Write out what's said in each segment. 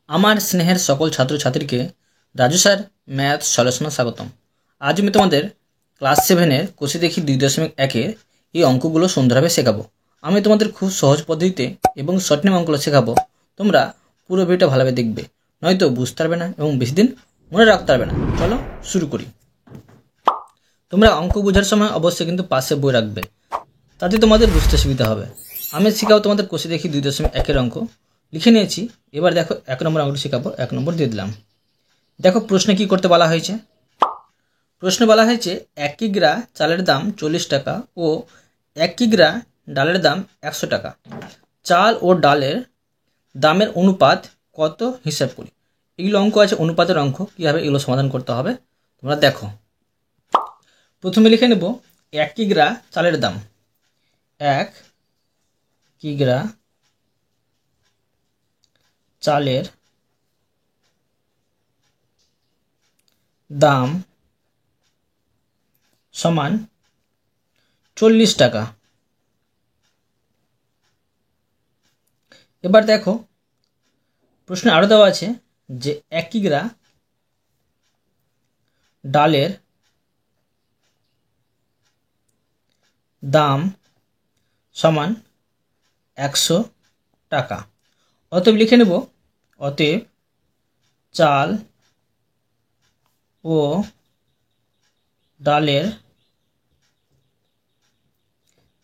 আমার স্নেহের সকল ছাত্রছাত্রীকে রাজু স্যার ম্যাথ সলিউশনে স্বাগতম। আজ আমি তোমাদের ক্লাস 7-এর কোষে দেখি 2.1-এর এই অঙ্কগুলো সুন্দরভাবে শেখাবো। আমি তোমাদের খুব সহজ পদ্ধতিতে এবং শর্ট নেম অঙ্কগুলো শেখাবো। তোমরা পুরো ভিডিওটা ভালোভাবে দেখবে, নয়তো বুঝতে পারবে না এবং বেশি দিন মনে রাখতে পারবে না। চলো শুরু করি। তোমরা অঙ্ক বোঝার সময় অবশ্যই কিন্তু পাশে বই রাখবে, তাতে তোমাদের বুঝতে সুবিধা হবে। আমি শেখাবো তোমাদের কোষে দেখি 2.1-এর অঙ্ক লিখে নিয়েছি। এবার দেখো 1 নম্বর অঙ্কটি শেখাবো, 1 নম্বর দিয়ে দিলাম। দেখো প্রশ্নে কি করতে বলা হয়েছে। প্রশ্নে বলা হয়েছে 1 কিগ্রা চালের দাম 40 টাকা ও 1 কিগ্রা ডালের দাম 100 টাকা। চাল ও ডালের দামের অনুপাত কত হিসাব করি। এগুলো অঙ্ক আছে, অনুপাতের অঙ্ক, কীভাবে এগুলো সমাধান করতে হবে তোমরা দেখো। প্রথমে লিখে নেব 1 কিগ্রা চালের দাম। 1 কিগ্রা চালের দাম সমান 40 টাকা। এবার দেখো প্রশ্নে আরও দেওয়া আছে যে 1 কিগ্রা ডালের দাম সমান 100 টাকা। অতএব লিখে নেব, অতএব চাল ও ডালের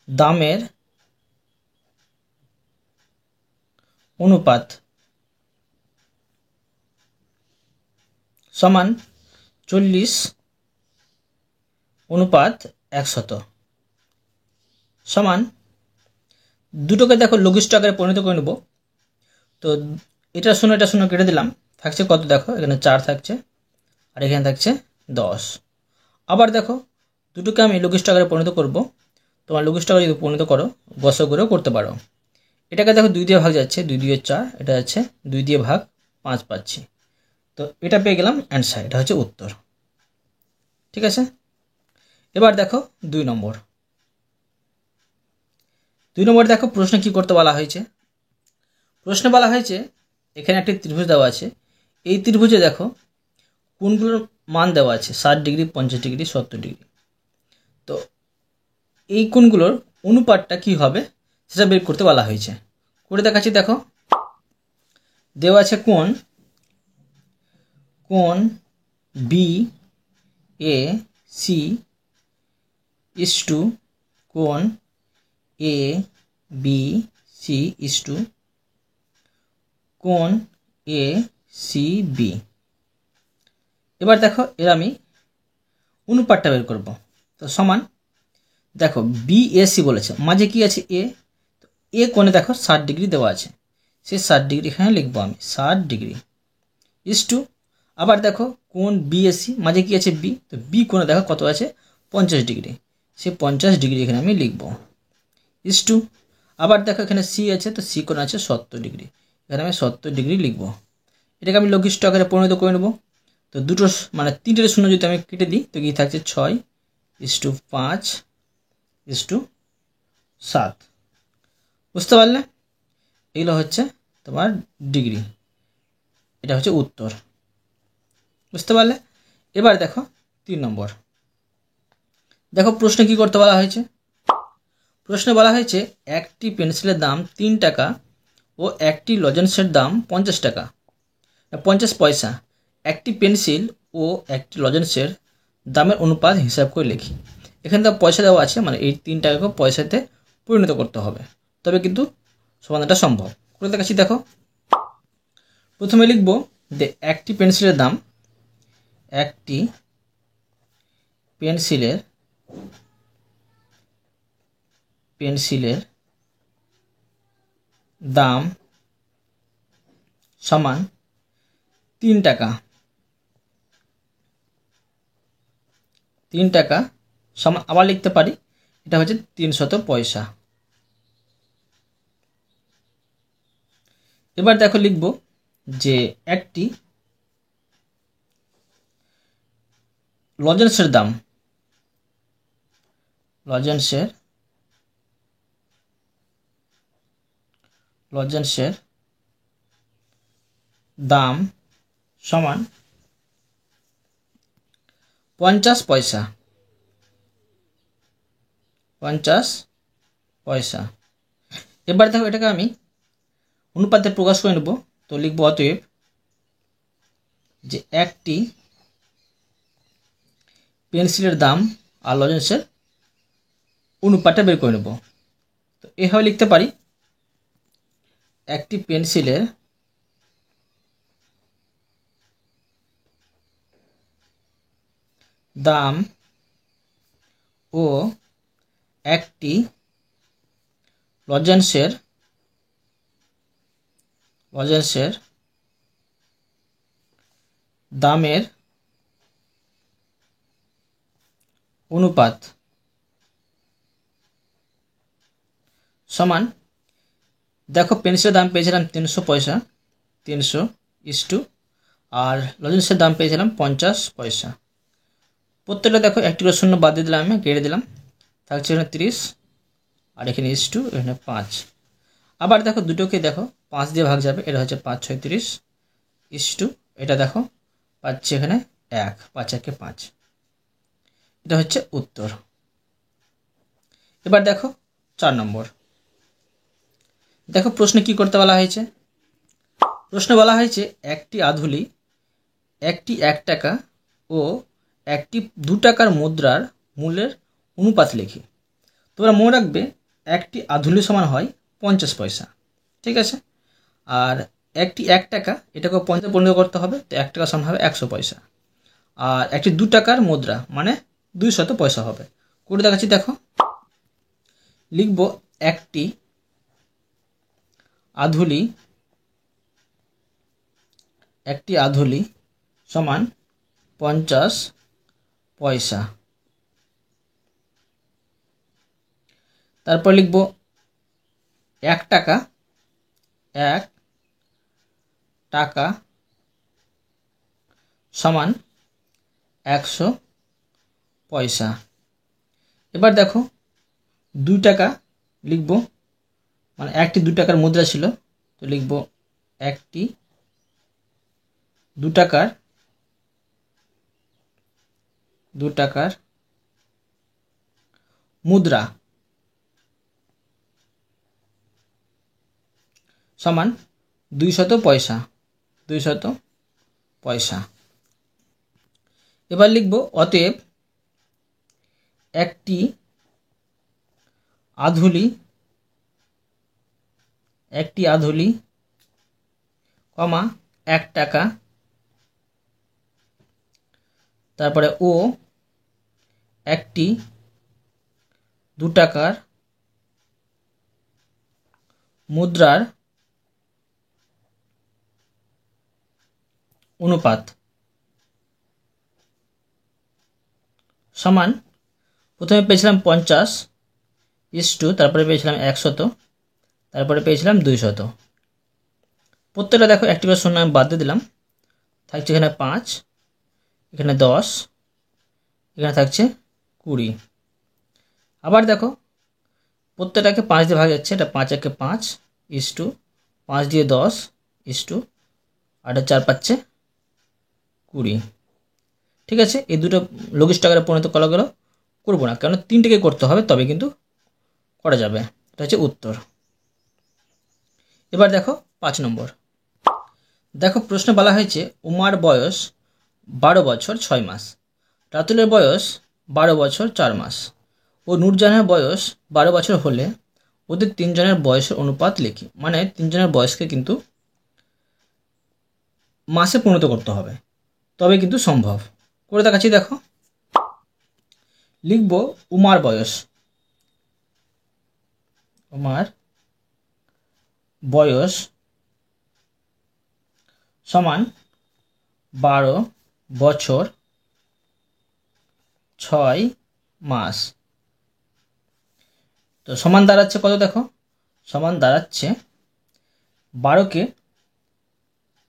দামের অনুপাত সমান 40 অনুপাত 100 সমান দুটোকে দেখো লঘিষ্ঠ আকারে পরিণত করে নেব। তো এটা শূন্য কেটে দিলাম, থাকছে কত দেখো, এখানে 4 থাকছে আর এখানে থাকছে 10। আবার দেখো দুটোকে আমি লঘিষ্ঠ আকারে পরিণত করব। তোমার লঘিষ্ঠ আকারে যদি পরিণত করো গসক করেও করতে পারো। এটাকে দেখো 2 দিয়ে ভাগ যাচ্ছে, 2 দিয়ে 4, এটা যাচ্ছে 2 দিয়ে ভাগ 5 পাচ্ছি। তো এটা পেয়ে গেলাম অ্যান্সার, এটা হচ্ছে উত্তর। ঠিক আছে, এবার দেখো 2 নম্বর। 2 নম্বর দেখো প্রশ্নে কি করতে বলা হয়েছে। প্রশ্নে বলা হয়েছে এখানে একটি ত্রিভুজ দেওয়া আছে। এই ত্রিভুজে দেখো কোণগুলোর মান দেওয়া আছে 60 ডিগ্রি, 50 ডিগ্রি, 70 ডিগ্রি। তো এই কোণগুলোর অনুপাতটা কি হবে সেটা বের করতে বলা হয়েছে। করে দেখাচ্ছি, দেখো দেওয়া আছে কোণ B A C is to কোণ A B C is to কোণ এ সি বি। এবার দেখো এর আমি অনুপাতটা বের করব। তো সমান দেখো বি এ সি বলেছে, মাঝে কি আছে এ, তো এ কোণে দেখো 60 ডিগ্রি দেওয়া আছে, সেই 60 ডিগ্রি এখানে লিখবো আমি 60 ডিগ্রি ইস টু, আবার দেখো কোণ বি এ সি, মাঝে কি আছে বি, তো বি কোণে দেখো কত আছে 50 ডিগ্রি, সেই 50 ডিগ্রি এখানে আমি লিখবো ইস টু, আবার দেখো এখানে সি আছে, তো সি কোণ আছে 70 ডিগ্রি, এখানে আমি 70 ডিগ্রি লিখবো। এটাকে আমি লঘিষ্ঠ আকারে পরিণত করে নেব। তো দুটো মানে 3টে শূন্য যদি আমি কেটে দিই তো কি থাকছে 6 ইস টু 5 ইস টু 7। বুঝতে পারলে, এগুলো হচ্ছে তোমার ডিগ্রি, এটা হচ্ছে উত্তর। বুঝতে পারলে, এবার দেখো 3 নম্বর। দেখো প্রশ্নে কি করতে বলা হয়েছে। প্রশ্নে বলা হয়েছে একটি পেন্সিলের দাম 3 টাকা ও একটি লজেন্সের দাম 50 টাকা, 50 পয়সা। একটি পেন্সিল ও একটি লজেন্সের দামের অনুপাত হিসাব করে লিখি। এখানে তো পয়সা দেওয়া আছে, মানে এই 3 টাকাকে পয়সাতে পরিণত করতে হবে, তবে কিন্তু সমাধানটা সম্ভব। করে দেখাচ্ছি, দেখো প্রথমে লিখব যে একটি পেন্সিলের দাম, একটি পেন্সিলের দাম সমান 3 টাকা। 3 টাকা সমান, আবার লিখতে পারি এটা হচ্ছে 300 পয়সা। এবার দেখো লিখব যে একটি লজেন্সের দাম, লজেন্সের দাম সমান 50 পয়সা। 50 পয়সা। এবার দেখো এটাকে আমি অনুপাতে প্রকাশ করে নেব। তো লিখব অতএব যে একটি পেন্সিলের দাম আর লজেন্সের অনুপাতটা বের করে নেব। তো এভাবে লিখতে পারি, একটি পেন্সিলের দাম ও একটি লজেন্সের দামের অনুপাত সমান, দেখো পেন্সিলের দাম পেয়েছিলাম 300 পয়সা, 300 আর লজেন্সের দাম পেয়েছিলাম 50 পয়সা। প্রত্যেকটা দেখো একটি করে শূন্য বাদ দিয়ে দিলাম, আমি কেটে দিলাম, থাকছে এখানে 30 আর এখানে এখানে 5। আবার দেখো দুটোকে দেখো 5 দিয়ে ভাগ যাবে, এটা হচ্ছে 5 6 30 এটা দেখো পাচ্ছি এখানে 1, 5 1 5। এটা হচ্ছে উত্তর। এবার দেখো 4 নম্বর। দেখো প্রশ্নে কি করতে বলা হয়েছে। প্রশ্নে বলা হয়েছে একটি আধুলি, একটি 1 টাকা ও একটি 2 টাকার মুদ্রার মূল্যের অনুপাত লিখি। তোমরা মনে রাখবে একটি আধুলি সমান হয় 50 পয়সা, ঠিক আছে। আর একটি 1 টাকা, এটাকে 50 পরিণত করতে হবে, তো 1 টাকা সমান হবে 100 পয়সা। আর একটি 2 টাকার মুদ্রা মানে 200 পয়সা হবে। করে দেখাচ্ছি, দেখো লিখব একটি আধুলি সমান 50 পয়সা। তারপর লিখব 1 টাকা সমান 100 পয়সা। এবার দেখো 2 টাকা লিখব, মানে একটি 2 টাকার মুদ্রা ছিল, তো লিখব একটি 2 টাকার মুদ্রা সমান 200 পয়সা। এবার লিখব অতএব একটি আধুলি কমা 1 টাকা, তারপরে ও একটি 2 টাকার মুদ্রার অনুপাত সমান, প্রথমে পেয়েছিলাম 50 তারপরে পেয়েছিলাম 100, তারপরে পেয়েছিলাম 200। প্রত্যেকটা দেখো একটি করে শূন্য আমি বাদ দিয়ে দিলাম, থাকছে এখানে 5, এখানে 10, এখানে থাকছে 20। আবার দেখো প্রত্যেকটাকে 5 দিয়ে ভাগ যাচ্ছে, এটা 5 1 5 5 দিয়ে 10 আর 4 পাচ্ছে 20। ঠিক আছে, এই দুটো লঘিষ্ঠ আকারে পরিণত করা গেল, করবো না, কারণ 3টেকে করতে হবে, তবে কিন্তু করা যাবে। এটা হচ্ছে উত্তর। এবার দেখো 5 নম্বর। দেখো প্রশ্নে বলা হয়েছে উমার বয়স 12 বছর 6 মাস, রাতুলের বয়স 12 বছর 4 মাস ও নূরজাহানের বয়স 12 বছর হলে ওদের 3 জনের বয়সের অনুপাত লিখি। মানে 3 জনের বয়সকে কিন্তু মাসে পরিণত করতে হবে, তবে কিন্তু সম্ভব। করে দেখাচ্ছি, দেখো লিখব উমার বয়স সমান 12 বছর 6 মাস। তো সমান দাঁড়াচ্ছে কত, দেখো সমান দাঁড়াচ্ছে 12কে,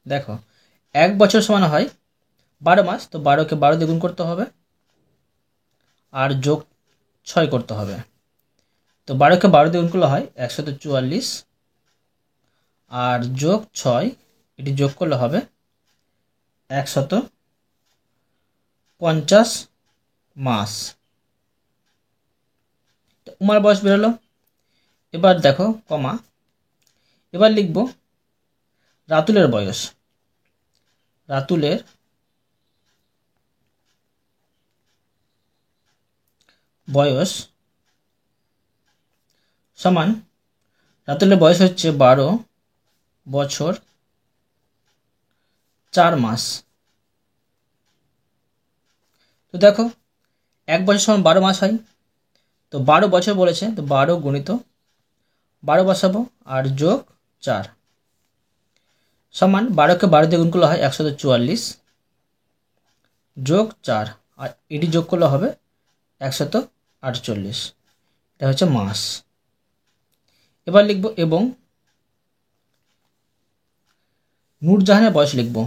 দেখো 1 বছর সমান হয় 12 মাস, তো 12কে 12 দিয়ে গুণ করতে হবে আর যোগ 6 করতে হবে। তো 12কে 12 দিয়ে গুণ করলে হয় 144 আর যোগ 6 এটি যোগ করলে হবে 150 মাস। উমার বয়স বেরোলো। এবার দেখো কমা, এবার লিখব রাতুলের বয়স। রাতুলের বয়স সমান, রাতুলের বয়স হচ্ছে 12 বছর 4 মাস। তো দেখো 1 বছর সমান 12 মাস হয়, তো 12 বছর বলেছে, তো 12 গুণিত 12 বসাবো আর যোগ 4 সমান 12কে 12 দিয়ে গুণ করলে হয় 144 যোগ 4 আর এটি যোগ করলে হবে 148। এটা হচ্ছে মাস। এবার লিখব এবং নূরজাহানের বয়স লিখব।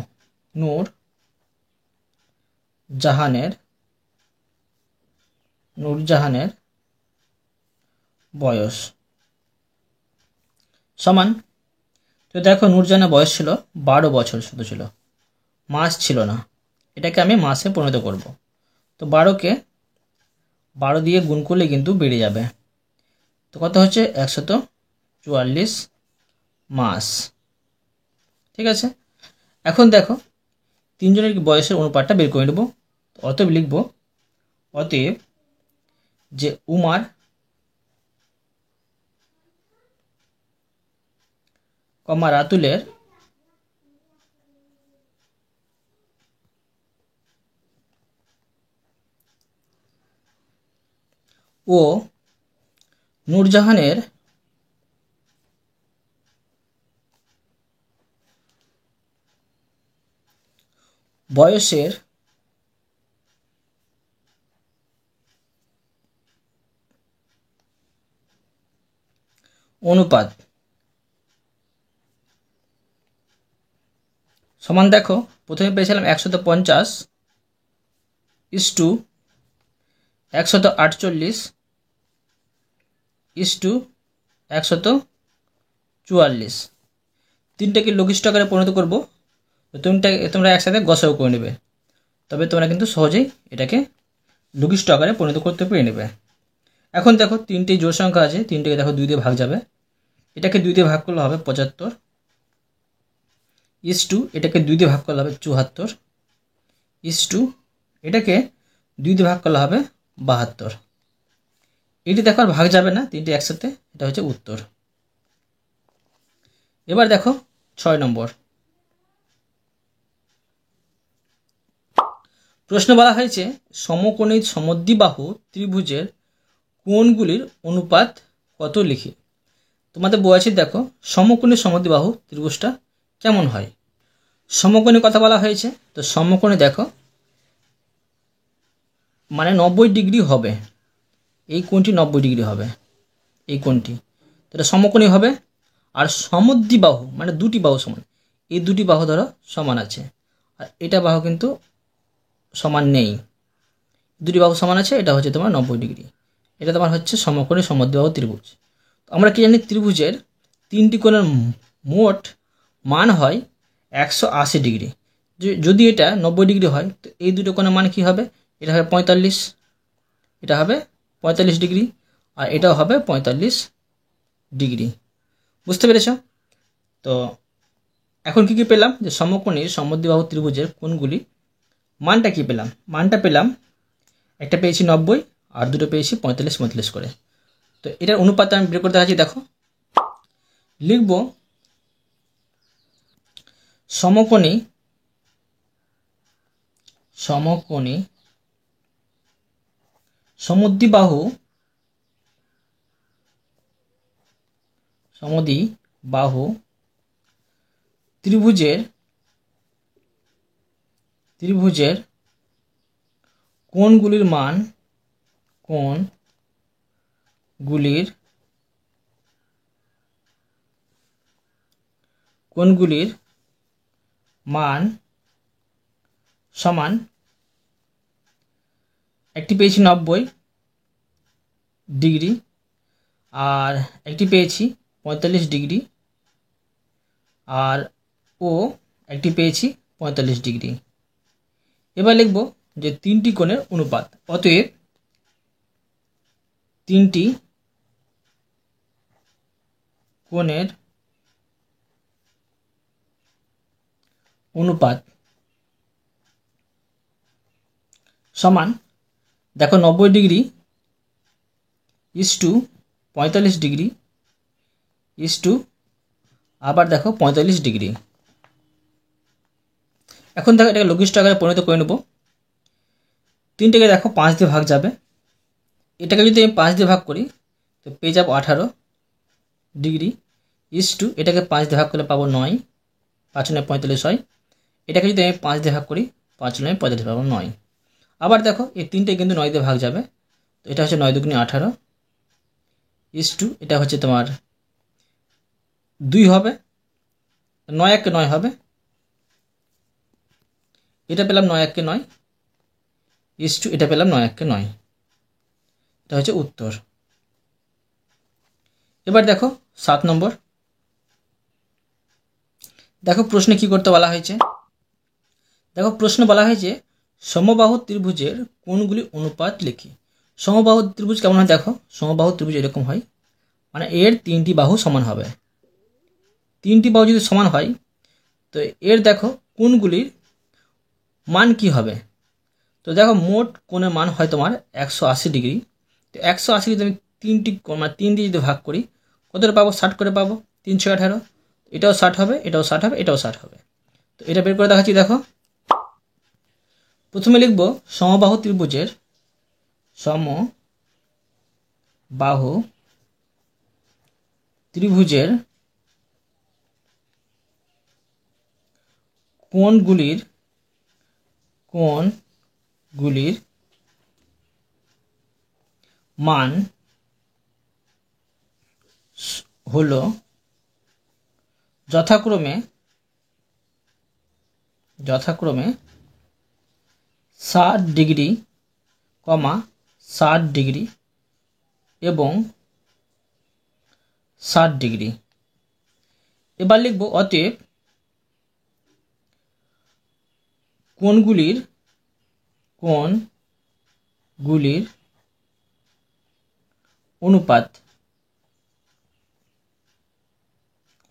নূরজাহানের বয়স সমান, তো দেখো নূরজাহানের বয়স ছিল 12 বছর শুধু ছিল, মাস ছিল না। এটাকে আমি মাসে পরিণত করব। তো 12কে 12 দিয়ে গুণ করলে কিন্তু বেড়ে যাবে, তো কত হচ্ছে 144 মাস। ঠিক আছে, এখন দেখো তিনজনের বয়সের অনুপাতটা বের করে নেব। অতএব লিখব, অতএব যে উমার কমা রাতুলের ও নূরজাহানের বয়সের অনুপাত সমান, দেখো প্রথমে পেয়েছিলাম 150 ইস্টু 148 ইস্টু 144। তিনটাকে লঘিষ্ঠ আকারে পরিণত করব। তোমরা একসাথে গসাগু করে নেবে, তবে তোমরা কিন্তু সহজেই এটাকে লঘিষ্ঠ আকারে পরিণত করতে পেরে নেবে। এখন দেখো তিনটে জোড় সংখ্যা আছে, তিনটেকে দেখো 2 দিয়ে ভাগ যাবে। এটাকে 2 দিয়ে ভাগ করলে হবে 75 ইস্টু এটাকে 2 দিয়ে ভাগ করলে হবে 74 ইস্টু এটাকে 2 দিয়ে ভাগ করলে হবে 72। এটি দেখো আর ভাগ যাবে না, তিনটে একসাথে, এটা হচ্ছে উত্তর। এবার দেখো 6 নম্বর প্রশ্ন বলা হয়েছে সমকোণী সমদ্বিবাহু ত্রিভুজের কোণগুলির অনুপাত কত লিখি। তোমাদের বলেছি দেখো সমকোণী সমদ্বিবাহু ত্রিভুজটা কেমন হয়। সমকোণী কথা বলা হয়েছে, তো সমকোণী দেখো মানে 90 ডিগ্রি হবে, এই কোণটি 90 ডিগ্রি হবে, এই কোণটি, তাহলে সমকোণী হবে। আর সমদ্বিবাহু মানে দুটি বাহু সমান, এই দুটি বাহু ধরো সমান আছে, আর এটা বাহু কিন্তু সমান নেই, দুটি বাহু সমান আছে, এটা হচ্ছে তোমার 90 ডিগ্রি, এটা তোমার হচ্ছে সমকোণী সমদ্বিবাহু ত্রিভুজ। আমরা কি জানি ত্রিভুজের তিনটি কোণের মোট মান হয় 180 ডিগ্রি। যদি এটা 90 ডিগ্রি হয়, তো এই দুটো কোণের মান কি হবে, এটা হবে 45, এটা হবে 45 ডিগ্রি, আর এটাও হবে 45 ডিগ্রি। বুঝতে পেরেছ? তো এখন কি পেলাম, যে সমকোণী সমদ্বিবাহু ত্রিভুজের কোণগুলি মানটা কি পেলাম, মানটা পেলাম একটা পেয়েছি 90 আর দুটো পেয়েছি 45 45 করে। তো এটার অনুপাত আমি বের করে দেখাচ্ছি। দেখো লিখব সমকোণী সমদ্বিবাহু ত্রিভুজের কোণগুলির মান সমান, একটি পেয়েছি 90 ডিগ্রি আর একটি পেয়েছি 45 ডিগ্রি, আর ও একটি পেয়েছি 45 ডিগ্রি। এবার লিখব যে তিনটি কোণের অনুপাত, অতএব তিনটি কোণের অনুপাত সমান, দেখো 90 degree is to 45 degree is to আবার দেখো 45 ডিগ্রি। এখন দেখো এটাকে লঘিষ্ঠ আকারে পরিণত করে নেব। তিনটাকে দেখো 5 দিয়ে ভাগ যাবে, এটাকে যদি আমি 5 দিয়ে ভাগ করি তো পেয়ে যাবো 18 ডিগ্রি ইস টু, এটাকে 5 দিয়ে ভাগ করলে পাবো 9, 5 9 45 হয়। এটাকে যদি আমি 5 দিয়ে ভাগ করি 5 9 45 পাবো 9। আবার দেখো এই তিনটে কিন্তু 9 দিয়ে ভাগ যাবে, তো এটা হচ্ছে 9 দুগুণে 18 ইস টু, এটা হচ্ছে তোমার 2 হবে, 9 1 9 হবে, এটা পেলাম 9 1 9 ইস টু, এটা পেলাম 9 1 9। এটা হচ্ছে উত্তর। এবার দেখো 7 নম্বর। দেখো প্রশ্নে কি করতে বলা হয়েছে। দেখো প্রশ্ন বলা হয়েছে সমবাহু ত্রিভুজের কোণগুলি অনুপাত লিখি। সমবাহু ত্রিভুজ কেমন হয়, দেখো সমবাহু ত্রিভুজ এরকম হয়, মানে এর তিনটি বাহু সমান হবে। তিনটি বাহু যদি সমান হয় তো এর দেখো কোণগুলির মান কি হবে। তো দেখো মোট কোণের মান হয় তোমার 180 ডিগ্রি। তো 180 যদি আমি তিনটি মানে 3 দিয়ে যদি ভাগ করি কতটা পাবো, 60 করে পাবো, 3 6 18, এটাও 60 হবে, এটাও 60 হবে, এটাও 60 হবে। তো এটা বের করে দেখাচ্ছি। দেখো প্রথমে লিখব সমবাহু ত্রিভুজের সমবাহু ত্রিভুজের কোণগুলির মান হলো যথাক্রমে 60 ডিগ্রি, 60 ডিগ্রি এবং 60 ডিগ্রি। এবার লিখব অতএব কোণগুলির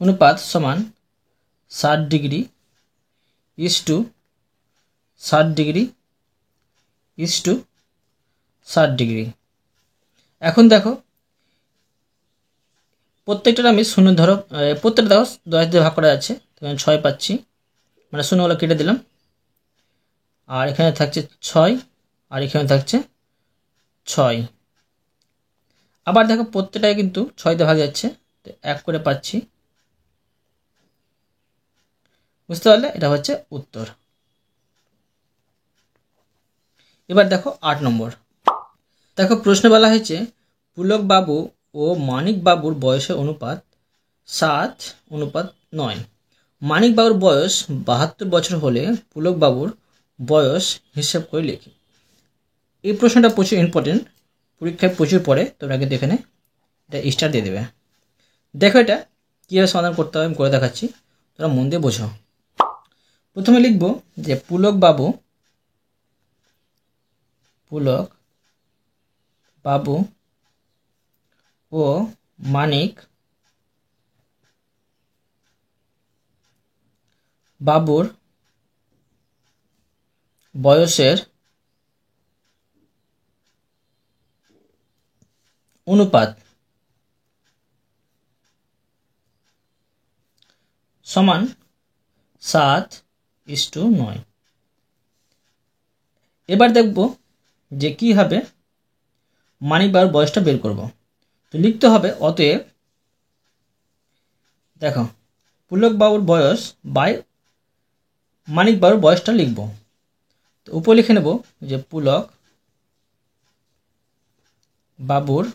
অনুপাত সমান 60 degree is to 60 degree is to 60 degree. এখন দেখো প্রত্যেকটার আমি শূন্য ধরো, প্রত্যেকটা দেখো 10 দিয়ে ভাগ করা যাচ্ছে, তখন 6 পাচ্ছি, মানে শূন্যগুলো কেটে দিলাম, আর এখানে থাকছে 6 আর এখানে থাকছে 6। আবার দেখো প্রত্যেকটাই কিন্তু 6 দিয়ে ভাগ যাচ্ছে, তো 1 করে পাচ্ছি। বুঝতে পারলে, এটা হচ্ছে উত্তর। এবার দেখো 8 নম্বর। দেখো প্রশ্নে বলা হয়েছে পুলক বাবু ও মানিক বাবুর বয়সের অনুপাত 7:9। মানিক বাবুর বয়স 72 বছর হলে পুলক বাবুর বয়স হিসাব করে লিখি। এই প্রশ্নটা প্রচুর ইম্পর্টেন্ট, পরীক্ষায় প্রচুর পড়ে, তোমরা কিন্তু এখানে এটা স্টার দিয়ে দেবে। দেখো এটা কীভাবে সমাধান করতে হবে আমি করে দেখাচ্ছি, তোমরা মন দিয়ে বোঝো। প্রথমে লিখব যে পুলক বাবু ও মানিক বাবুর বয়সের অনুপাত সমান 7:9। এবার দেখব যে কি হবে মানিক বাবুর বয়সটা বের করব। তো লিখতে হবে অতএব, দেখো পুলক বাবুর বয়স বাই মানিক বাবুর বয়সটা লিখব। তো উপর লিখে নেব যে পুলক বাবুর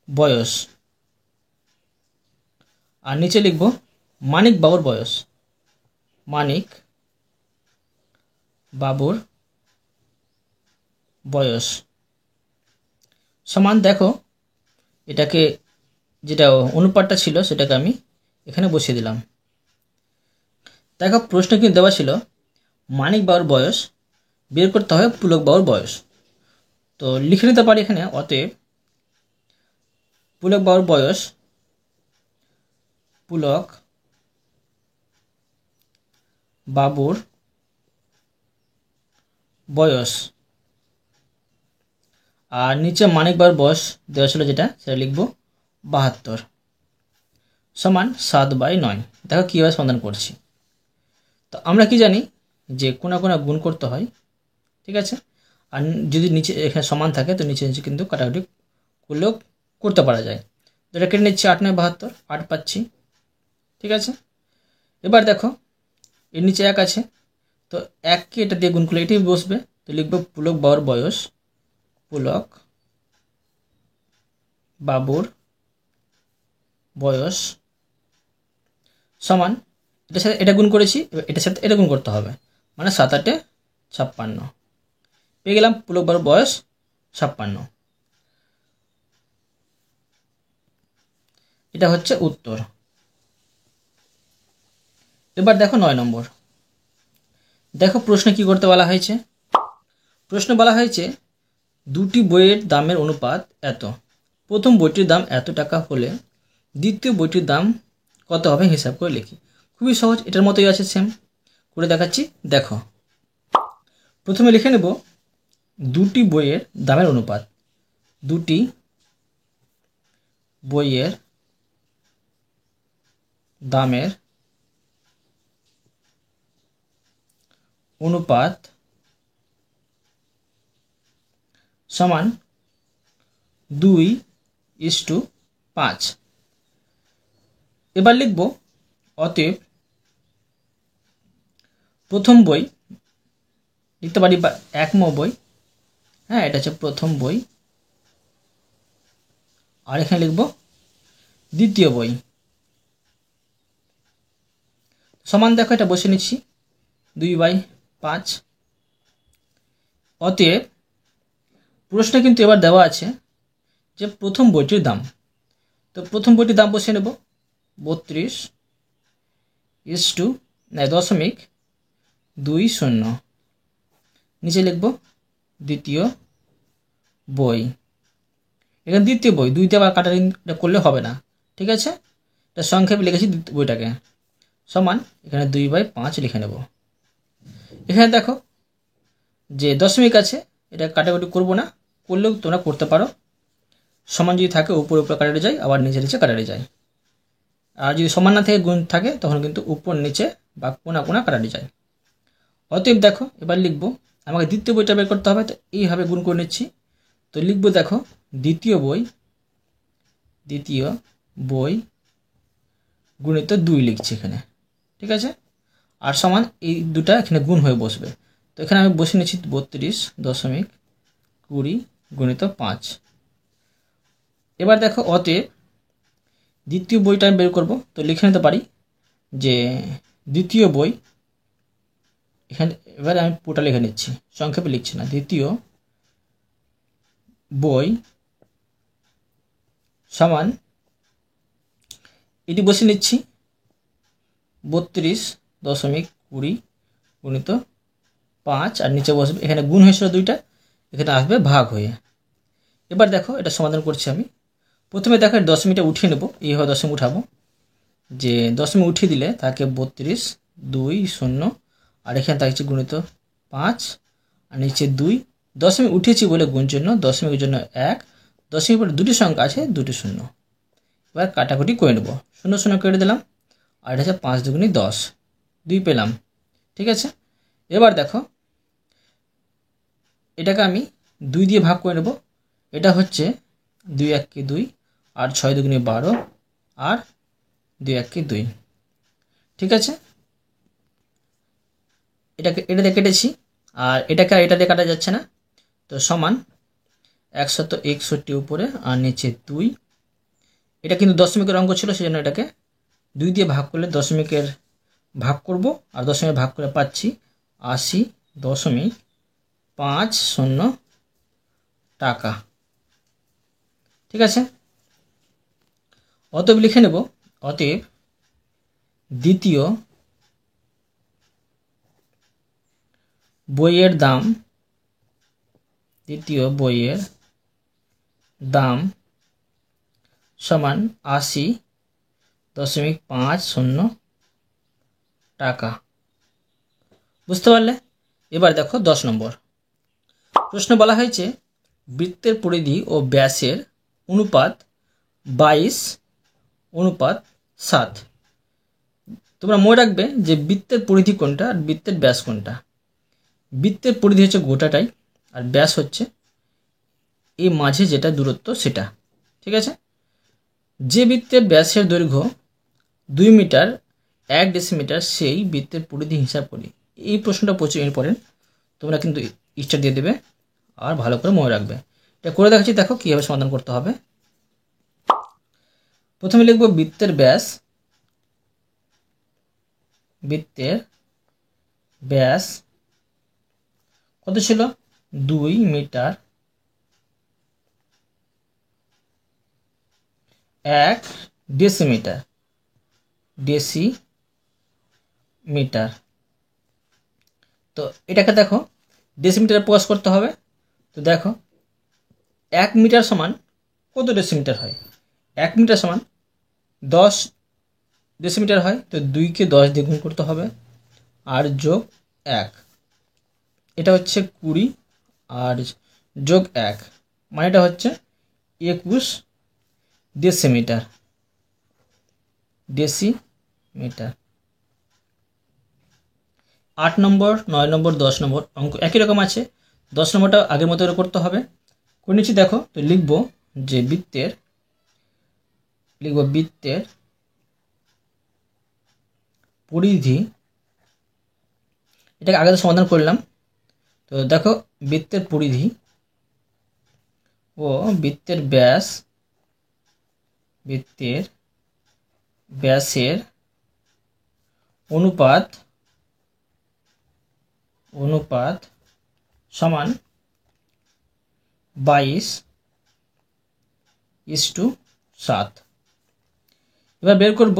বয়স, আর নিচে লিখব মানিক বাবুর বয়স, মানিক বাবুর বয়স সমান, দেখো এটাকে যেটা অনুপাতটা ছিল সেটাকে আমি এখানে বসিয়ে দিলাম। দেখো প্রশ্ন কিন্তু দেওয়া ছিল মানিক বাবুর বয়স বের করতে হবে পুলক বাবুর বয়স। তো লিখে নিতে পারি এখানে, অতএব পুলক বাবুর বয়স, পুলক বাবুর বয়স, আর নিচে মানিক বাবুর বয়স দেওয়া ছিল যেটা, সেটা লিখব 72 সমান 7/9। দেখো কীভাবে সমাধান করছি। তো আমরা কি জানি যে কোনা কোনা গুণ করতে হয়, ঠিক আছে। আর যদি নিচে এখানে সমান থাকে তো নিচে নিচে কিন্তু কাটাকুটি করলেও করতে পারা যায়। তো এটা কেটে নিচ্ছি, 8 9 72, 8 পাচ্ছি, ঠিক আছে। এবার দেখো এর নিচে 1 আছে, তো 1কে এটা দিয়ে গুণ করলে এটাই বসবে। তো লিখব পুলক বাবুর বয়স, পুলক বাবুর বয়স সমান, এটার সাথে এটা গুণ করেছি, এটার সাথে এটা গুণ করতে হবে, মানে 7 8 56। পেয়ে গেলাম পুলক বাবুর বয়স 56। এটা হচ্ছে উত্তর। এবার দেখো 9 নম্বর। দেখো প্রশ্নে কি করতে বলা হয়েছে। প্রশ্ন বলা হয়েছে দুটি বইয়ের দামের অনুপাত এত, প্রথম বইটির দাম এত টাকা হলে দ্বিতীয় বইটির দাম কত হবে হিসাব করে লিখি। খুবই সহজ, এটার মতোই আছে, সেম করে দেখাচ্ছি। দেখো প্রথমে লিখে নেব দুটি বইয়ের দামের অনুপাত, দুটি বইয়ের দামের অনুপাত সমান 2:5। এবার লিখব অতএব প্রথম বই, লিখতে পারি 1ম বই, হ্যাঁ এটা হচ্ছে প্রথম বই, আর এখানে লিখব দ্বিতীয় বই সমান, দেখো এটা বসে নিচ্ছি 2/5। অতএব প্রশ্নে কিন্তু এবার দেওয়া আছে যে প্রথম বইটির দাম, তো প্রথম বইটির দাম বসিয়ে নেব 32:20। নিচে লিখব দ্বিতীয় বই, এখানে দ্বিতীয় বই, দুইতে আবার কাটারি করলে হবে না, ঠিক আছে। এটা সংক্ষেপে লিখেছি দ্বিতীয় বইটাকে, সমান এখানে 2/5 লিখে নেব। এখানে দেখো যে দশমিক আছে, এটা কাটাকুটি করবো না, করলেও তোমরা করতে পারো। সমান যদি থাকে উপরে উপরে কাটারে যায়, আবার নিচে নিচে কাটারে যায়। আর যদি সমান না থেকে গুণ থাকে তখন কিন্তু উপর নিচে বা কোনা কোনা কাটারে যায়। অতএব দেখো এবার লিখবো, আমাকে দ্বিতীয় বইটা বের করতে হবে, তো এইভাবে গুণ করে নিচ্ছি। তো লিখবো দেখো দ্বিতীয় বই গুণিত 2 লিখছি এখানে, ঠিক আছে। আর সমান এই দুটা এখানে গুণ হয়ে বসবে। তো এখানে আমি বসে নিচ্ছি 32.20 গুণিত 5। এবার দেখো অতএব দ্বিতীয় বইটা আমি বের করবো, তো লিখে নিতে পারি যে দ্বিতীয় বই, এখানে এবার আমি পুরোটা লিখে নিচ্ছি, সংক্ষেপে লিখছি না। দ্বিতীয় বই সমান, এটি বসে নিচ্ছি 32.20 গুণিত 5, আর নিচে বসবে, এখানে গুণ হয়েছিল দুইটা, এখানে আসবে ভাগ হয়ে। এবার দেখো এটা সমাধান করছি আমি। প্রথমে দেখো দশমিকটা উঠিয়ে নেব, এইভাবে দশমিক উঠাবো, যে দশমিক উঠিয়ে দিলে তাকে 32.20, আর এখানে থাকছে গুণিত 5, আর নিচে 2, দশমিক উঠেছি বলে গুণ চিহ্ন, দশমিকের জন্য 1, দশমিক পরে দুটি সংখ্যা আছে, দুটি শূন্য। এবার কাটাকুটি করে নেব, 0 0 কেটে দিলাম, আর এটা হচ্ছে 5 2 10, 2 পেলাম, ঠিক আছে। এবার দেখো এটাকে আমি 2 দিয়ে ভাগ করে নেব, এটা হচ্ছে 2 1 কে 2, আর 6 2 12, আর 2 1 কে 2, ঠিক আছে। এটাতে কেটেছি, আর এটাকে এটা দিয়ে কাটা যাচ্ছে না, তো সমান 161 উপরে আর নিচে 2। এটা কিন্তু দশমিকের অঙ্ক ছিল, সেজন্য এটাকে 2 দিয়ে ভাগ করলে দশমিকের ভাগ করব, আর দশমিক ভাগ করে পাচ্ছি 80.50 টাকা, ঠিক আছে। অতএব লিখে নেব, অতএব দ্বিতীয় বইয়ের দাম, দ্বিতীয় বইয়ের দাম সমান 80.50 টাকা। বুঝতে পারলে? এবার দেখো 10 নম্বর প্রশ্ন বলা হয়েছে বৃত্তের পরিধি ও ব্যাসের অনুপাত 22:7। তোমরা মনে রাখবে যে বৃত্তের পরিধি কোনটা আর বৃত্তের ব্যাস কোনটা। বৃত্তের পরিধি হচ্ছে গোটাটাই, আর ব্যাস হচ্ছে এই মাঝে যেটা দূরত্ব সেটা। ঠিক আছে? যে বৃত্তের ব্যাসের দৈর্ঘ্য 2 মিটার 1 ডেসিমিটার সেই বৃত্তের পরিধি হিসাব করি। এই প্রশ্নটা প্রচুর ইম্পর্টেন্ট, তোমরা কিন্তু স্টার দিয়ে দেবে আর ভালো করে মনে রাখবে। এটা করে দেখাচ্ছি, দেখো কীভাবে সমাধান করতে হবে। প্রথমে লিখব বৃত্তের ব্যাস। বৃত্তের ব্যাস কত ছিল? 2 মিটার 1 ডেসিমিটার। তো এটাকে দেখো ডেসিমিটারে প্রকাশ করতে হবে। তো দেখো 1 মিটার সমান কত ডেসিমিটার হয়? 1 মিটার সমান 10 ডেসিমিটার হয়। তো 2কে 10 দিয়ে গুণ করতে হবে, আর যোগ 1, এটা হচ্ছে 20, আর যোগ 1 মানে এটা হচ্ছে 21 ডেসিমিটার। 8 নম্বর, 9 নম্বর, 10 নম্বর অঙ্ক একই রকম আছে। 10 নম্বরটা আগের মতো করে করতে হবে। করে নিচ্ছি, দেখো। তো লিখব যে বৃত্তের পরিধি, এটাকে আগে তো সমাধান করলাম। তো দেখো বৃত্তের পরিধি ও বৃত্তের ব্যাসের অনুপাত সমান 22:7। এবার বের করব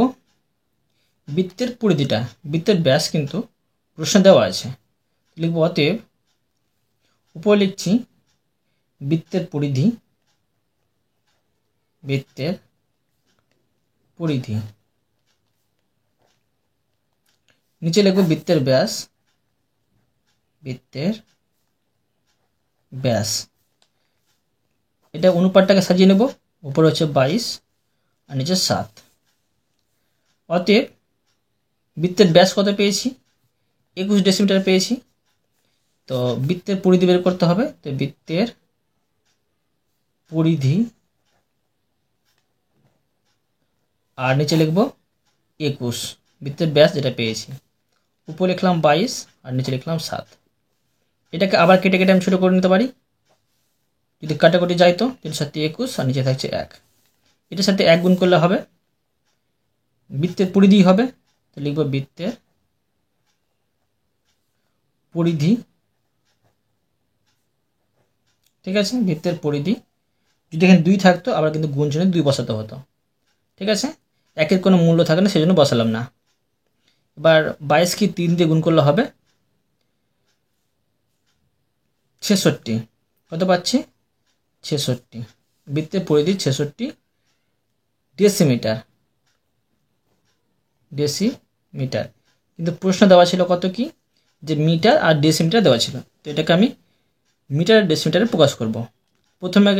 বৃত্তের পরিধিটা। বৃত্তের ব্যাস কিন্তু প্রশ্ন দেওয়া আছে, লিখব অতএব উপর লিখছি বৃত্তের পরিধি, নিচে লিখব বৃত্তের ব্যাস। এটা অনুপাতটাকে সাজিয়ে নেব, উপরে হচ্ছে 22 আর নিচে 7। অতএব বৃত্তের ব্যাস কত পেয়েছি? 21 ডেসিমিটার পেয়েছি। তো বৃত্তের পরিধি বের করতে হবে। তো বৃত্তের পরিধি আর নিচে লিখব 21, বৃত্তের ব্যাস যেটা পেয়েছি। উপরে লিখলাম 22 আর নিচে লিখলাম 7। এটাকে আবার কেটে কেটে আমি ছোটো করে নিতে পারি। যদি কাটাকুটি যায় তো 3 7 21 আর নিচে থাকছে 1। এটার সাথে 1 গুণ করলে হবে বৃত্তের পরিধি হবে। তো লিখব বৃত্তের পরিধি। ঠিক আছে? বৃত্তের পরিধি। যদি এখানে 2 থাকতো আবার কিন্তু গুণ চিহ্নে 2 বসাতে হতো। ঠিক আছে? 1-এর কোনো মূল্য থাকে না, সেজন্য বসালাম না। এবার 22 কি 3 দিয়ে গুণ করলে হবে 66। কত পাচ্ছি? 66। বৃত্তের পরিধি 66 ডেসিমিটার। কিন্তু প্রশ্ন দেওয়া ছিল কত কি? যে মিটার আর ডেসিমিটার দেওয়া ছিল। তো এটাকে আমি মিটার আর ডেসিমিটারে প্রকাশ করব। প্রথমে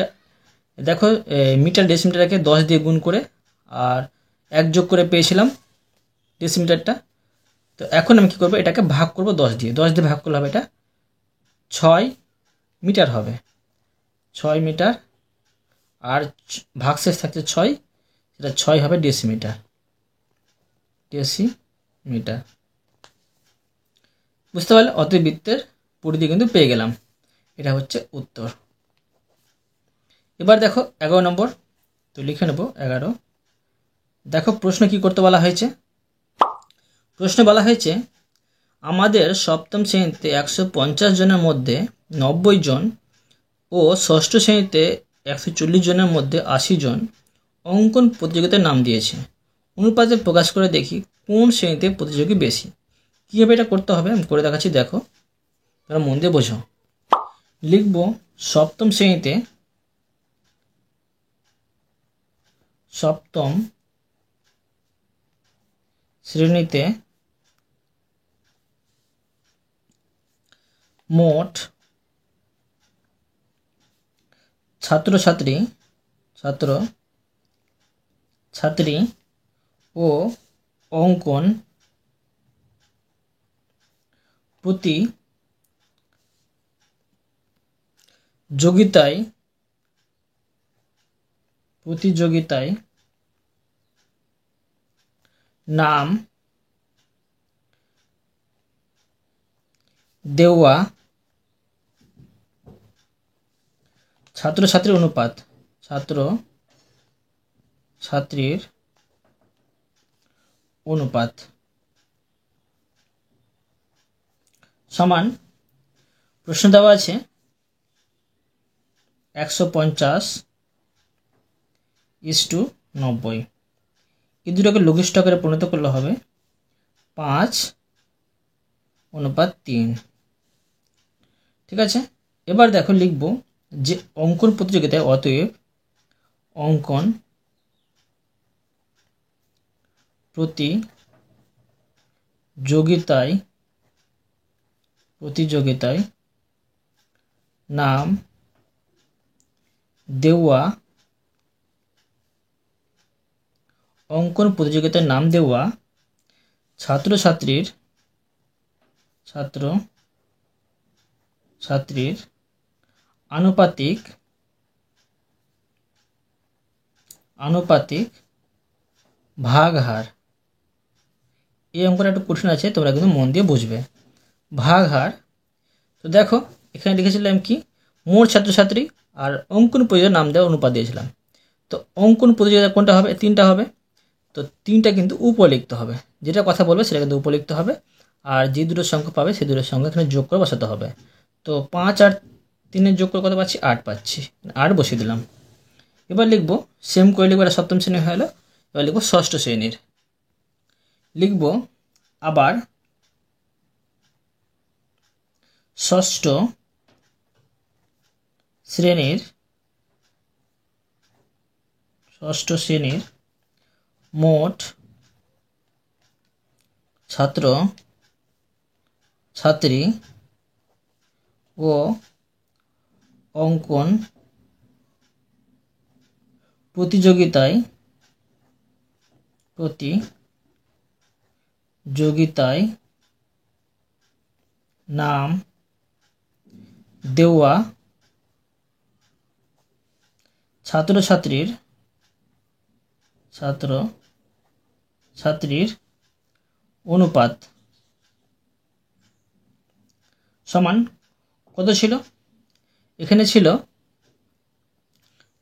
দেখো মিটার ডেসিমিটারকে 10 দিয়ে গুণ করে আর 1 যোগ করে পেয়েছিলাম ডেসিমিটারটা। তো এখন আমি কী করবো? এটাকে ভাগ করব 10 দিয়ে। 10 দিয়ে ভাগ করলে হবে এটা 6 মিটার হবে। 6 মিটার আর ভাগশেষ থাকছে 6, সেটা 6 হবে ডেসিমিটার। বুঝতে পারলে? অতএব বৃত্তের পরিধি কিন্তু পেয়ে গেলাম। এটা হচ্ছে উত্তর। এবার দেখো 11 নম্বর। তো লিখে নেব 11। দেখো প্রশ্ন কি করতে বলা হয়েছে। প্রশ্নে বলা হয়েছে আমাদের সপ্তম শ্রেণীতে 150 জনের মধ্যে 90 জন ও ষষ্ঠ শ্রেণীতে 140 জনের মধ্যে 80 জন অঙ্কন প্রতিযোগিতায় নাম দিয়েছে। অনুপাতে প্রকাশ করে দেখি কোন শ্রেণীতে প্রতিযোগী বেশি। কীভাবে এটা করতে হবে আমি করে দেখাচ্ছি, দেখো। তোমরা মন দিয়ে বোঝো। লিখব সপ্তম শ্রেণীতে মোট ছাত্রছাত্রী ও অঙ্কন প্রতিযোগিতায় নাম দেওয়া ছাত্রছাত্রীর অনুপাত সমান প্রশ্ন দেওয়া আছে 150:90। এই দুটোকে লঘিষ্ঠ আকারে পরিণত করলে হবে 5:3। ঠিক আছে, এবার দেখো লিখব যে অঙ্কন প্রতিযোগিতায় অতএব অঙ্কন প্রতিযোগিতায় নাম দেওয়া ছাত্রছাত্রীর আনুপাতিক ভাগহার। এই অঙ্কটা একটু কঠিন আছে, তোমরা কিন্তু মন দিয়ে বুঝবে। ভাগহার, তো দেখো এখানে লিখেছিলাম কি মোট ছাত্রছাত্রী আর অঙ্কন প্রতিযোগিতার নাম দেওয়া অনুপাত দিয়েছিলাম। তো অঙ্কন প্রতিযোগিতা কোনটা হবে? 3টা হবে। তো 3টা কিন্তু উপলিখতে হবে, যেটা কথা বলবে সেটা কিন্তু উপলিখতে হবে। আর যে দুটো সংখ্যা পাবে সেই দুটোর সংখ্যা এখানে যোগ করে বসাতে হবে। তো 5 আর 3 যোগ করে কত পাচ্ছি? 8 পাচ্ছি, 8 বসিয়ে দিলাম। এবার লিখবো সেম করে লিখবো, এটা সপ্তম শ্রেণী হয়ে গেলো। এবার লিখবো ষষ্ঠ শ্রেণীর। লিখব আবার ষষ্ঠ শ্রেণীর মোট ছাত্রছাত্রী ও অঙ্কন প্রতিযোগিতায় নাম দেওয়া ছাত্রছাত্রীর অনুপাত সমান কত ছিল? এখানে ছিল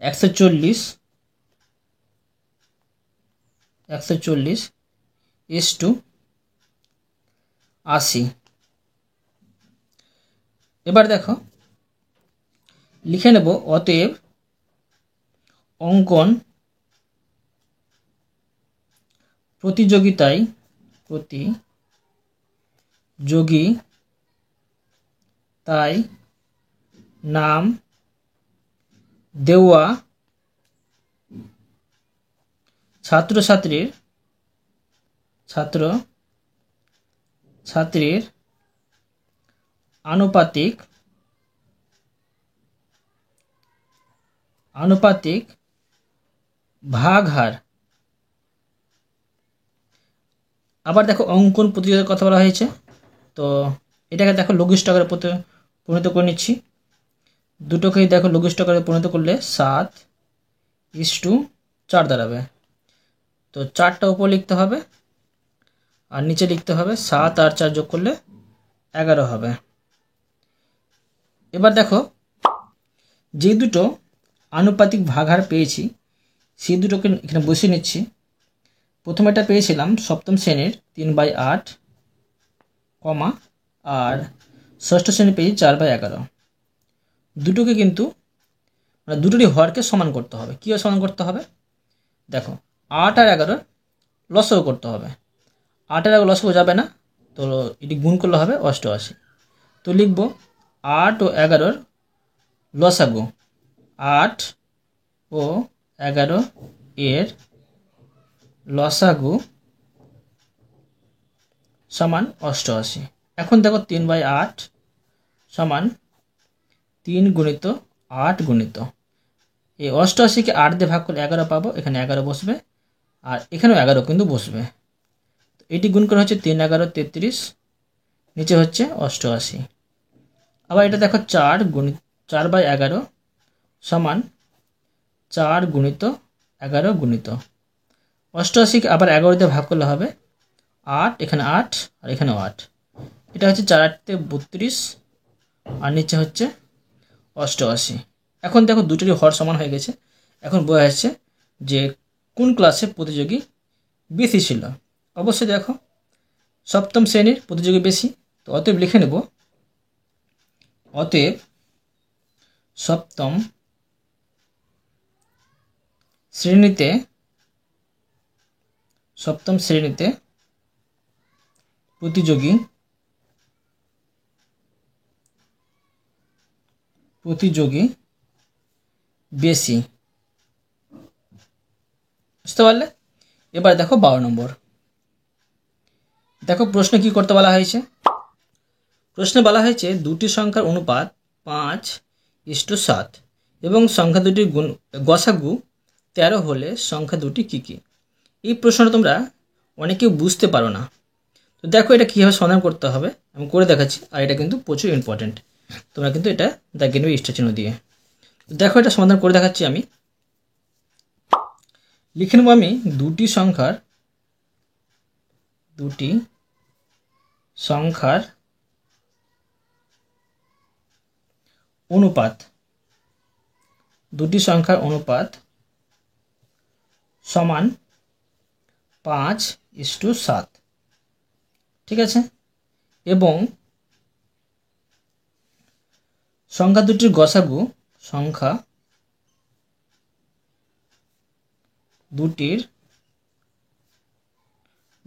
140:80। এবার দেখো লিখে নেব অতএব অঙ্কন প্রতিযোগিতায় নাম দেওয়া ছাত্রছাত্রীর আনুপাতিক ভাগহার। আবার দেখো অঙ্কন প্রতিযোগিতার কথা বলা হয়েছে, তো এটাকে দেখো লঘিষ্ঠ আকারে পরিণত করে নিচ্ছি। দুটোকেই দেখো লঘিষ্ঠ আকারে পরিণত করলে 7:4 দাঁড়াবে। তো 4টা উপর লিখতে হবে আর নিচে লিখতে হবে 7 আর 4 যোগ করলে 11 হবে। এবার দেখো যে দুটো আনুপাতিক ভাগহার পেয়েছি সেই দুটোকে এখানে বসিয়ে নিচ্ছি। প্রথমে এটা পেয়েছিলাম সপ্তম শ্রেণীর 3/8, আর ষষ্ঠ শ্রেণী পেয়েছি 4/11। দুটোকে কিন্তু দুটোরই হরকে সমান করতে হবে। কীভাবে সমান করতে হবে? দেখো 8 আর 11 লসাগু করতে হবে। 8 আর 11 লসাগু যাবে না, তো এটি গুণ করলে হবে 88। তো তো লিখব 8 ও 11 লসাগু, 8 ও 11 এর লসাগু সমান 88। এখন দেখো 3/8 সমান 3 গুণিত 8 গুণিত এই 88কে 8 দিয়ে ভাগ করলে 11 পাবো, এখানে 11 বসবে আর এখানেও 11 কিন্তু বসবে। এটি গুণ করে হচ্ছে 3 11 33, নিচে হচ্ছে 88। আবার এটা দেখো 4/11 সমান 4 গুণিত 11 গুণিত 88কে আবার 11 দিয়ে ভাগ করলে হবে 8, এখানে 8 আর এখানেও 8। এটা হচ্ছে 4 8 32 আর নিচে হচ্ছে 88। এখন দেখো দুটোরই হর সমান হয়ে গেছে। এখন বোঝা যাচ্ছে যে কোন ক্লাসে প্রতিযোগী বেশি ছিল। অবশ্যই দেখো সপ্তম শ্রেণীর প্রতিযোগী বেশি, তো অতএব লিখে নেব, অতএব সপ্তম শ্রেণীতে প্রতিযোগী বেশি। বুঝতে পারলে? এবার দেখো 12 নম্বর। দেখো প্রশ্ন কি করতে বলা হয়েছে। প্রশ্নে বলা হয়েছে দুটি সংখ্যার অনুপাত 5:7 এবং সংখ্যা দুটির গসাগু 13 হলে সংখ্যা দুটি কী কী। এই প্রশ্নটা তোমরা অনেকেও বুঝতে পারো না। তো দেখো এটা কীভাবে সমাধান করতে হবে আমি করে দেখাচ্ছি, আর এটা কিন্তু প্রচুর ইম্পর্টেন্ট। তোমরা কিন্তু এটা দেখে নেবে স্টার চিহ্ন দিয়ে। দেখো এটা সমাধান করে দেখাচ্ছি আমি। লিখে নেব আমি দুটি সংখ্যার অনুপাত সমান 5:7, ঠিক আছে, এবং সংখ্যা দুটির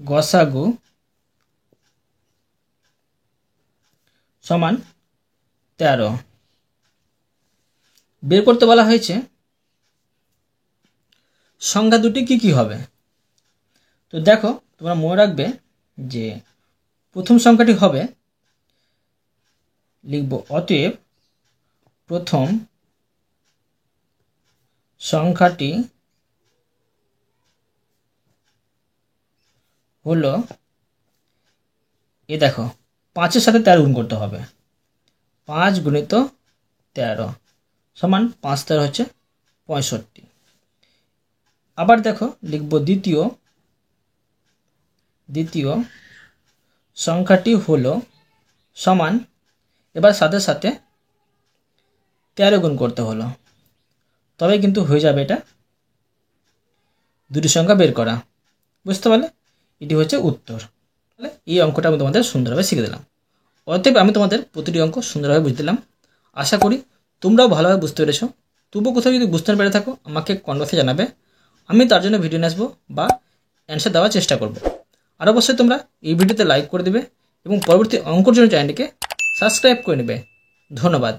গসাগু সমান 13। বের করতে বলা হয়েছে সংখ্যা দুটি কি কি হবে। তো দেখো তোমরা মনে রাখবে যে প্রথম সংখ্যাটি হবে, লিখব অতএব প্রথম সংখ্যাটি হলো, এ দেখো 5-এর সাথে 13 গুণ করতে হবে, 5 গুণিত 13 সমান 5 13 হচ্ছে 65। আবার দেখো লিখব দ্বিতীয় সংখ্যাটি হলো সমান, এবার সাথে সাথে 13 গুণ করতে হলো, তবে কিন্তু হয়ে যাবে এটা দুটি সংখ্যা বের করা। বুঝতে পারলে? এটি হচ্ছে উত্তর। তাহলে এই অঙ্কটা আমি তোমাদের সুন্দরভাবে শিখে দিলাম। অতএব আমি তোমাদের প্রতিটি অঙ্ক সুন্দরভাবে বুঝে দিলাম। আশা করি তোমরাও ভালোভাবে বুঝতে পেরেছো। তবুও কোথাও যদি বুঝতে না পেরে থাকো আমাকে কমেন্ট বক্সে জানাবে, আমি তার জন্য ভিডিও নিয়ে আসবো বা অ্যান্সার দেওয়ার চেষ্টা করব। আর অবশ্যই তোমরা এই ভিডিওতে লাইক করে দেবে এবং পরবর্তী অঙ্কর জন্য চ্যানেলটিকে সাবস্ক্রাইব করে নেবে। ধন্যবাদ।